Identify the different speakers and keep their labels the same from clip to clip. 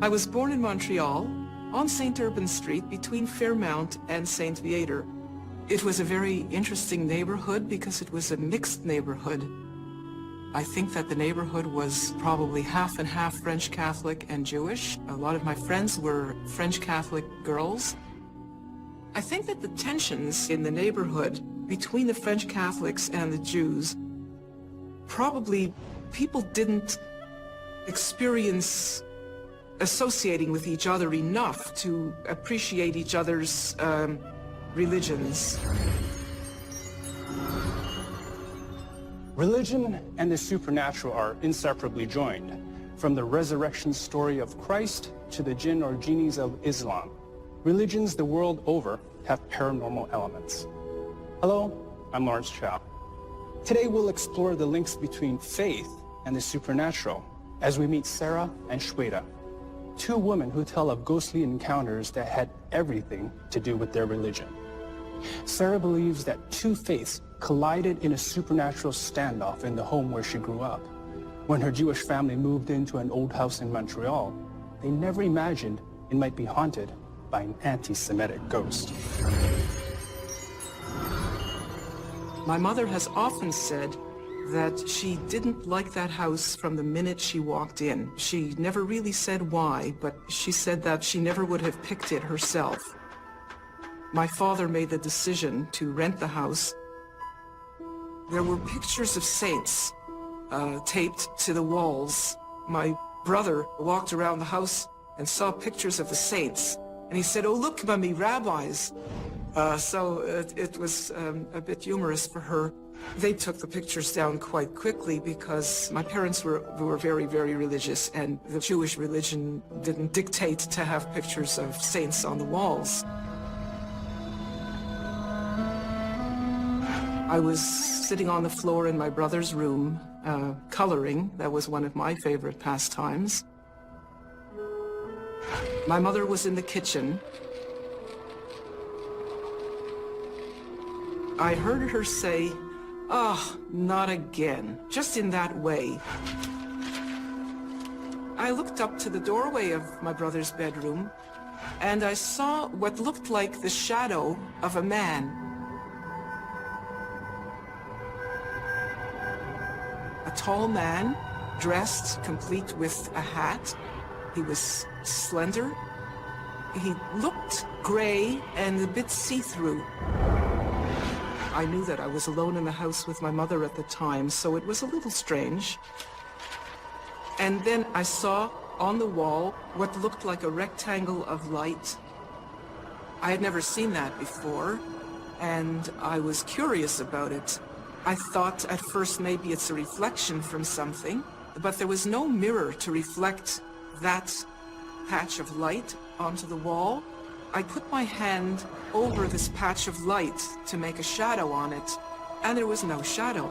Speaker 1: I was born in Montreal, on St. Urban Street, between Fairmount and St. Viator. It was a very interesting neighborhood because it was a mixed neighborhood. I think that the neighborhood was probably half and half French Catholic and Jewish. A lot of my friends were French Catholic girls. I think that the tensions in the neighborhood between the French Catholics and the Jews, probably people didn't experience associating with each other enough to appreciate each other's religions.
Speaker 2: Religion and the supernatural are inseparably joined, from the resurrection story of Christ to the jinn or genies of Islam. Religions the world over have paranormal elements. Hello, I'm Lawrence Chow. Today we'll explore the links between faith and the supernatural as we meet Sarah and Shweta, two women who tell of ghostly encounters that had everything to do with their religion. Sarah believes that two faiths collided in a supernatural standoff in the home where she grew up. When her Jewish family moved into an old house in Montreal, they never imagined it might be haunted by an anti-Semitic ghost.
Speaker 1: My mother has often said that she didn't like that house from the minute she walked in. She never really said why, but she said that she never would have picked it herself. My father made the decision to rent the house. There were pictures of saints taped to the walls. My brother walked around the house and saw pictures of the saints. And he said, "Oh, look, Mummy, rabbis." So it was a bit humorous for her. They took the pictures down quite quickly because my parents were very, very religious, and the Jewish religion didn't dictate to have pictures of saints on the walls. I was sitting on the floor in my brother's room, coloring. That was one of my favorite pastimes. My mother was in the kitchen. I heard her say, "Oh, not again," just in that way. I looked up to the doorway of my brother's bedroom, and I saw what looked like the shadow of a man. A tall man, dressed complete with a hat. He was slender. He looked gray and a bit see-through. I knew that I was alone in the house with my mother at the time, so it was a little strange. And then I saw on the wall what looked like a rectangle of light. I had never seen that before, and I was curious about it. I thought at first maybe it's a reflection from something, but there was no mirror to reflect that patch of light onto the wall. I put my hand over this patch of light to make a shadow on it, and there was no shadow.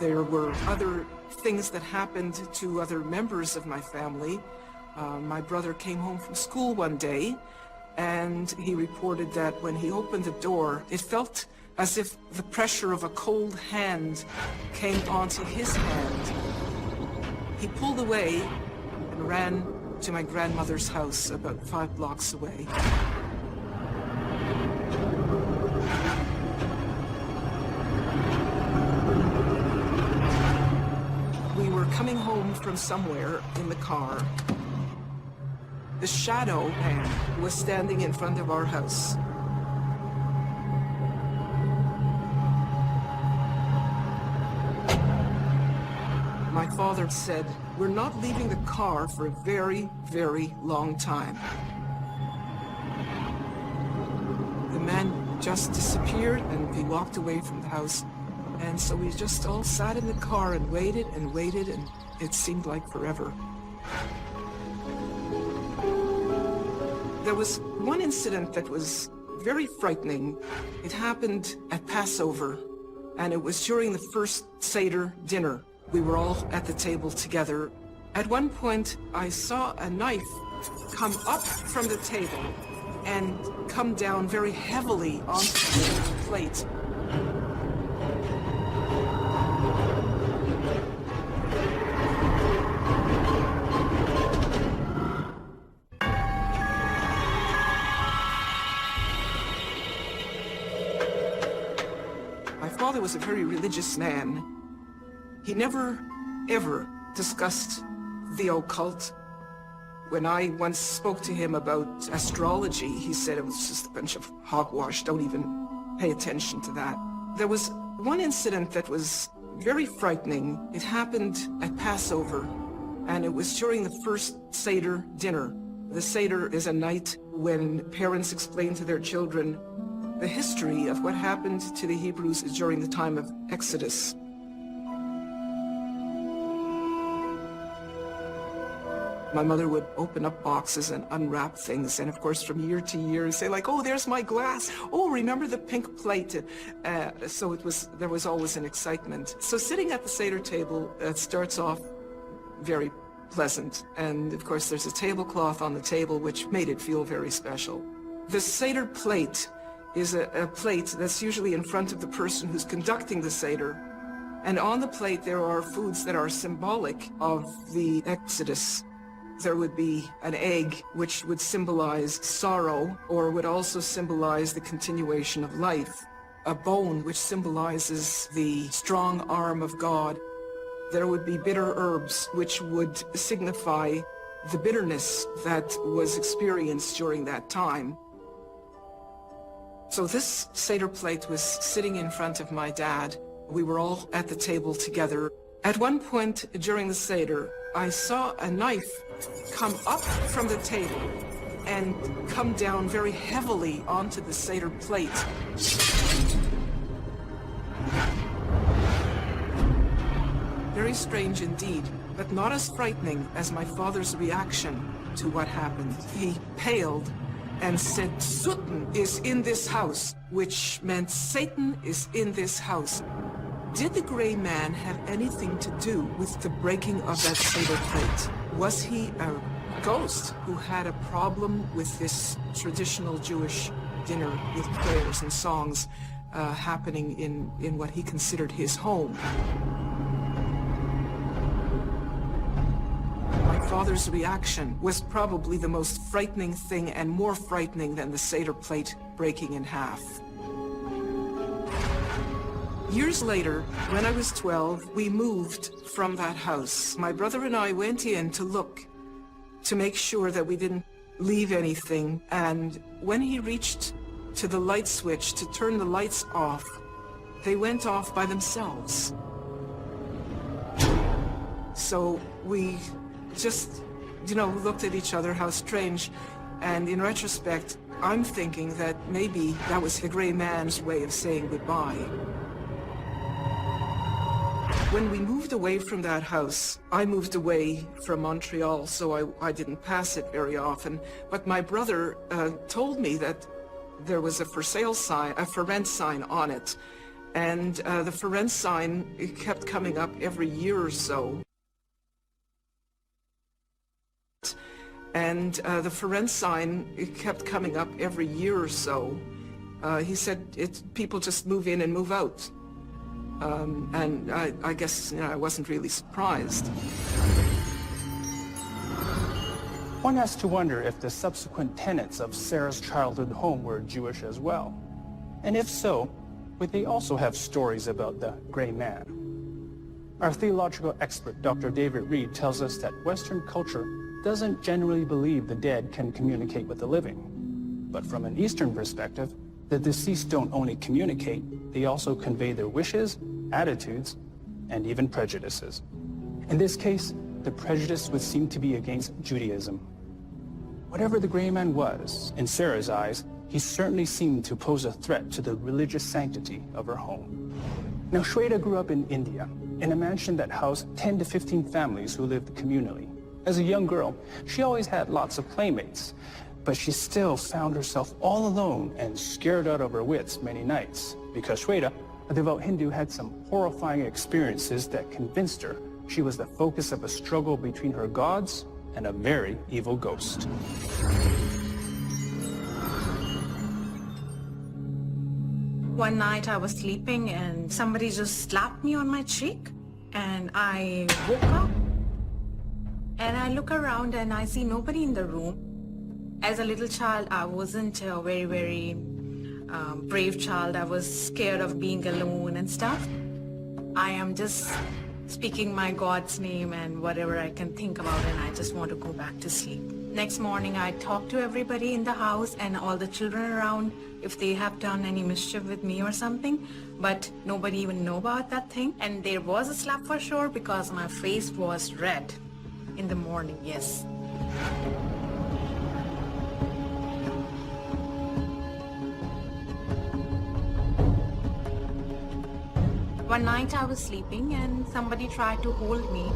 Speaker 1: There were other things that happened to other members of my family. My brother came home from school one day, and he reported that when he opened the door, it felt as if the pressure of a cold hand came onto his hand. He pulled away and ran to my grandmother's house about 5 blocks away. We were coming home from somewhere in the car. The shadow man was standing in front of our house. My father said, "We're not leaving the car for a very, very long time." The man just disappeared and he walked away from the house. And so we just all sat in the car and waited, and it seemed like forever. There was one incident that was very frightening. It happened at Passover, and it was during the first Seder dinner. We were all at the table together. At one point, I saw a knife come up from the table and come down very heavily onto the plate. My father was a very religious man. He never, ever discussed the occult. When I once spoke to him about astrology, he said it was just a bunch of hogwash, don't even pay attention to that. There was one incident that was very frightening. It happened at Passover, and it was during the first Seder dinner. The Seder is a night when parents explain to their children the history of what happened to the Hebrews during the time of Exodus. My mother would open up boxes and unwrap things, and of course from year to year say like, oh, there's my glass. Oh, remember the pink plate? So there was always an excitement. So sitting at the Seder table, it starts off very pleasant. And of course there's a tablecloth on the table which made it feel very special. The Seder plate is a plate that's usually in front of the person who's conducting the Seder. And on the plate there are foods that are symbolic of the Exodus. There would be an egg, which would symbolize sorrow, or would also symbolize the continuation of life. A bone, which symbolizes the strong arm of God. There would be bitter herbs, which would signify the bitterness that was experienced during that time. So this Seder plate was sitting in front of my dad. We were all at the table together. At one point during the Seder, I saw a knife come up from the table and come down very heavily onto the Seder plate. Very strange indeed, but not as frightening as my father's reaction to what happened. He paled and said, "Satan is in this house," which meant Satan is in this house. Did the gray man have anything to do with the breaking of that Seder plate? Was he a ghost who had a problem with this traditional Jewish dinner with prayers and songs happening in what he considered his home? My father's reaction was probably the most frightening thing, and more frightening than the Seder plate breaking in half. Years later, when I was 12, we moved from that house. My brother and I went in to look, to make sure that we didn't leave anything. And when he reached to the light switch to turn the lights off, they went off by themselves. So we just, looked at each other, how strange. And in retrospect, I'm thinking that maybe that was the gray man's way of saying goodbye. When we moved away from that house, I moved away from Montreal, so I didn't pass it very often. But my brother told me that there was a for sale sign, a for rent sign on it. And the for rent sign, it kept coming up every year or so. And the for rent sign, it kept coming up every year or so. He said people just move in and move out. And I guess I wasn't really surprised.
Speaker 2: One has to wonder if the subsequent tenants of Sarah's childhood home were Jewish as well. And if so, would they also have stories about the gray man? Our theological expert, Dr. David Reed, tells us that Western culture doesn't generally believe the dead can communicate with the living. But from an Eastern perspective, the deceased don't only communicate, they also convey their wishes, attitudes, and even prejudices. In this case, the prejudice would seem to be against Judaism. Whatever the gray man was, in Sarah's eyes, he certainly seemed to pose a threat to the religious sanctity of her home. Now, Shweta grew up in India, in a mansion that housed 10 to 15 families who lived communally. As a young girl, she always had lots of playmates, but she still found herself all alone and scared out of her wits many nights, because Shweta, a devout Hindu, had some horrifying experiences that convinced her she was the focus of a struggle between her gods and a very evil ghost.
Speaker 3: One night I was sleeping and somebody just slapped me on my cheek, and I woke up and I look around and I see nobody in the room. As a little child, I wasn't a very brave child. I was scared of being alone and stuff. I am just speaking my God's name and whatever I can think about, and I just want to go back to sleep. Next morning, I talked to everybody in the house and all the children around if they have done any mischief with me or something, but nobody even know about that thing. And there was a slap for sure because my face was red in the morning, yes. One night I was sleeping and somebody tried to hold me.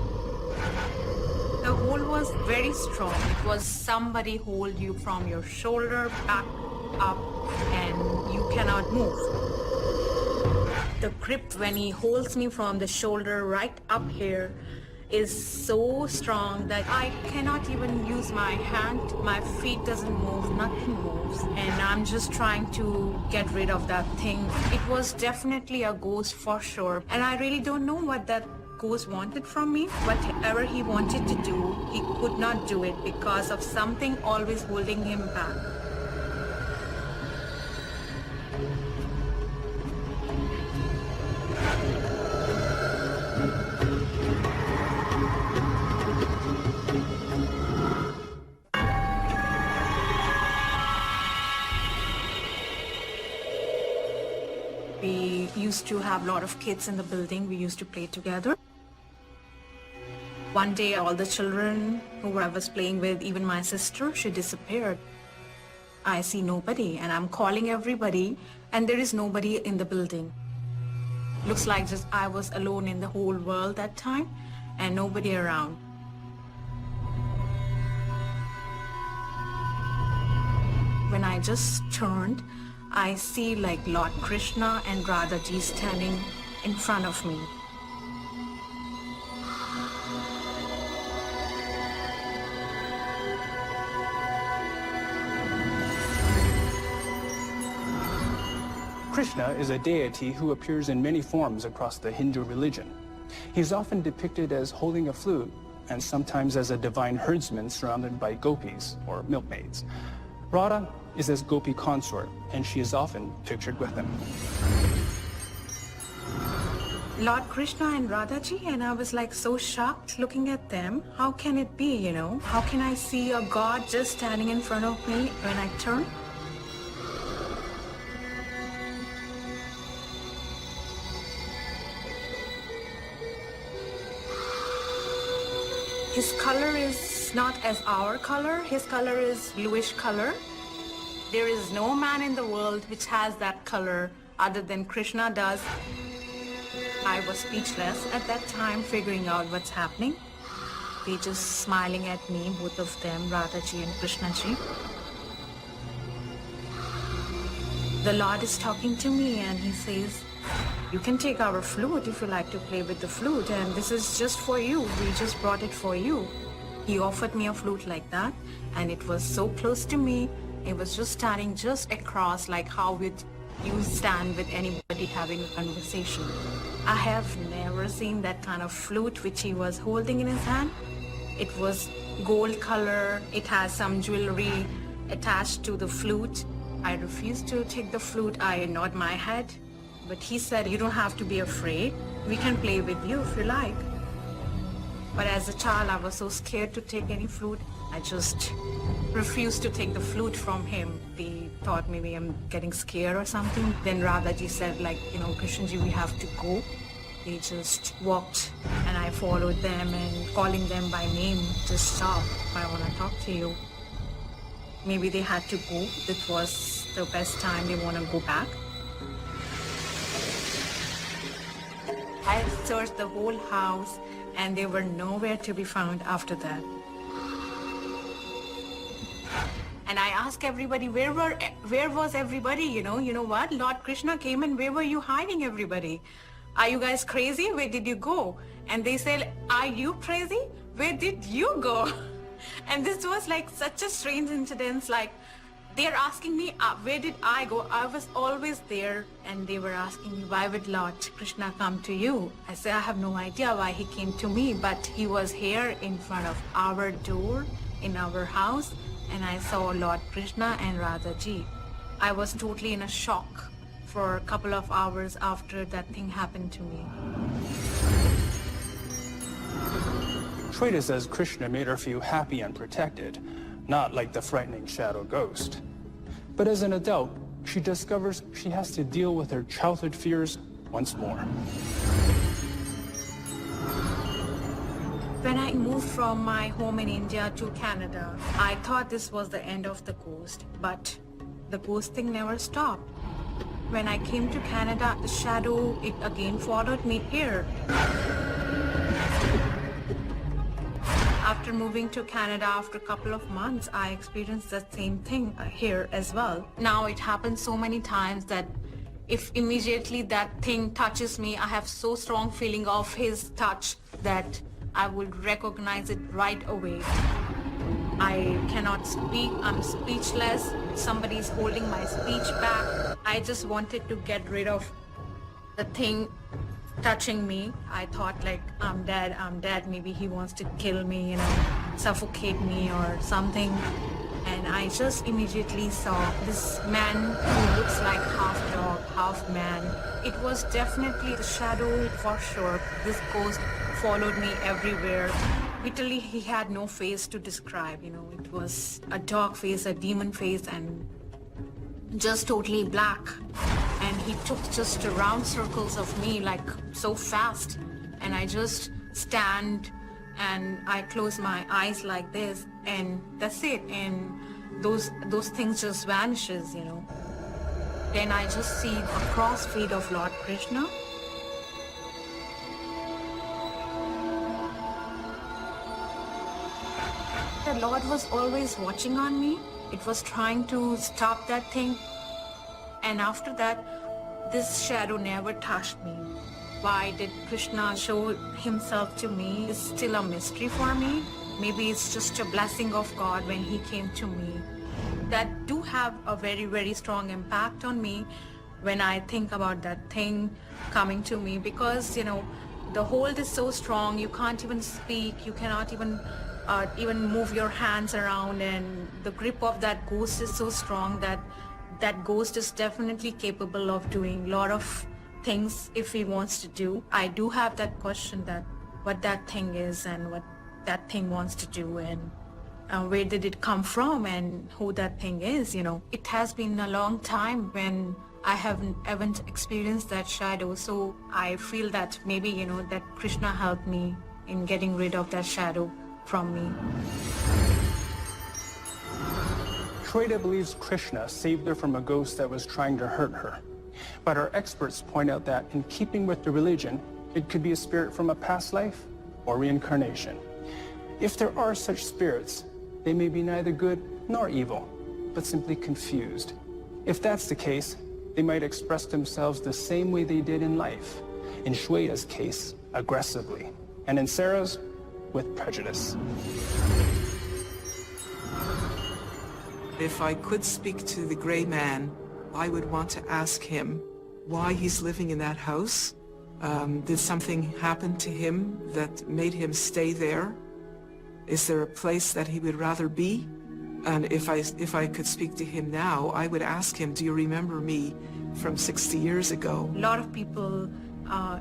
Speaker 3: The hold was very strong. It was somebody hold you from your shoulder back up and you cannot move. The grip when he holds me from the shoulder right up here is so strong that I cannot even use my hand. My feet doesn't move, nothing moves, and I'm just trying to get rid of that thing. It was definitely a ghost for sure, and I really don't know what that ghost wanted from me. Whatever he wanted to do, he could not do it because of something always holding him back. We used to have a lot of kids in the building. We used to play together. One day, all the children who I was playing with, even my sister, she disappeared. I see nobody, and I'm calling everybody, and there is nobody in the building. Looks like just I was alone in the whole world that time, and nobody around. When I just turned, I see like Lord Krishna and Radhaji standing in front of me.
Speaker 2: Krishna is a deity who appears in many forms across the Hindu religion. He's often depicted as holding a flute and sometimes as a divine herdsman surrounded by gopis or milkmaids. Radha is his gopi consort, and she is often pictured with him.
Speaker 3: Lord Krishna and Radhaji, and I was like so shocked looking at them. How can it be, you know? How can I see a God just standing in front of me when I turn? His color is not as our color. His color is bluish color. There is no man in the world which has that color other than Krishna does. I was speechless at that time, figuring out what's happening. They just smiling at me, both of them, Radhaji and Krishnaji. The Lord is talking to me and he says, "You can take our flute if you like to play with the flute, and this is just for you. We just brought it for you." He offered me a flute like that, and it was so close to me. It was just standing just across, like how would you stand with anybody having a conversation. I have never seen that kind of flute which he was holding in his hand. It was gold color. It has some jewelry attached to the flute. I refused to take the flute. I nod my head. But he said, "You don't have to be afraid. We can play with you if you like." But as a child, I was so scared to take any flute. I just refused to take the flute from him. They thought maybe I'm getting scared or something. Then Radhaji said, like, you know, "Krishnji, we have to go." They just walked and I followed them and calling them by name, "Just stop, I want to talk to you." Maybe they had to go. It was the best time they want to go back. I searched the whole house and they were nowhere to be found after that. And I asked everybody, where was everybody? You know what? Lord Krishna came and where were you hiding, everybody? Are you guys crazy? Where did you go? And they said, "Are you crazy? Where did you go?" And this was like such a strange incident. Like they're asking me, where did I go? I was always there, and they were asking me, why would Lord Krishna come to you? I said, I have no idea why he came to me, but he was here in front of our door in our house, and I saw Lord Krishna and Radhaji. I was totally in a shock for a couple of hours after that thing happened to me.
Speaker 2: Shweta says Krishna made her feel happy and protected, not like the frightening shadow ghost. But as an adult, she discovers she has to deal with her childhood fears once more.
Speaker 3: When I moved from my home in India to Canada, I thought this was the end of the ghost, but the ghost thing never stopped. When I came to Canada, the shadow, it again followed me here. After moving to Canada after a couple of months, I experienced the same thing here as well. Now it happens so many times that if immediately that thing touches me, I have so strong feeling of his touch that I would recognize it right away. I cannot speak, I'm speechless. Somebody's holding my speech back. I just wanted to get rid of the thing touching me. I thought like, I'm dead, maybe he wants to kill me, suffocate me or something. And I just immediately saw this man who looks like half dog, half man. It was definitely the shadow for sure. This ghost followed me everywhere. Literally, he had no face to describe, It was a dog face, a demon face, and just totally black. And he took just round circles of me like so fast. And I just stand and I close my eyes like this, and that's it. And those things just vanishes, Then I just see a cross feed of Lord Krishna. The Lord was always watching on me. It was trying to stop that thing. And after that, this shadow never touched me. Why did Krishna show himself to me is still a mystery for me. Maybe it's just a blessing of God when he came to me. That do have a very, very strong impact on me when I think about that thing coming to me, because, the hold is so strong, you can't even speak, you cannot even move your hands around, and the grip of that ghost is so strong that that ghost is definitely capable of doing a lot of things if he wants to do. I do have that question that what that thing is and what that thing wants to do, and where did it come from and who that thing is, It has been a long time when I haven't experienced that shadow, so I feel that maybe, that Krishna helped me in getting rid of that shadow from me.
Speaker 2: Shweta believes Krishna saved her from a ghost that was trying to hurt her. But our experts point out that in keeping with the religion, it could be a spirit from a past life or reincarnation. If there are such spirits, they may be neither good nor evil, but simply confused. If that's the case, they might express themselves the same way they did in life. In Shweta's case, aggressively, and in Sarah's, with prejudice.
Speaker 1: If I could speak to the gray man, I would want to ask him why he's living in that house. Did something happen to him that made him stay there? Is there a place that he would rather be? And if I could speak to him now, I would ask him, do you remember me from 60 years ago?
Speaker 3: A lot of people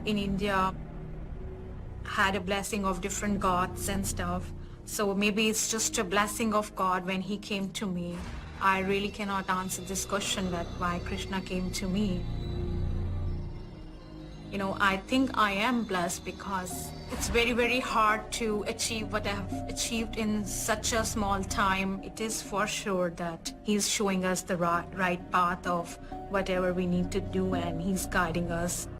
Speaker 3: in India had a blessing of different gods and stuff. So maybe it's just a blessing of God when he came to me. I really cannot answer this question that why Krishna came to me. I think I am blessed because it's very, very hard to achieve what I have achieved in such a small time. It is for sure that he's showing us the right path of whatever we need to do, and he's guiding us.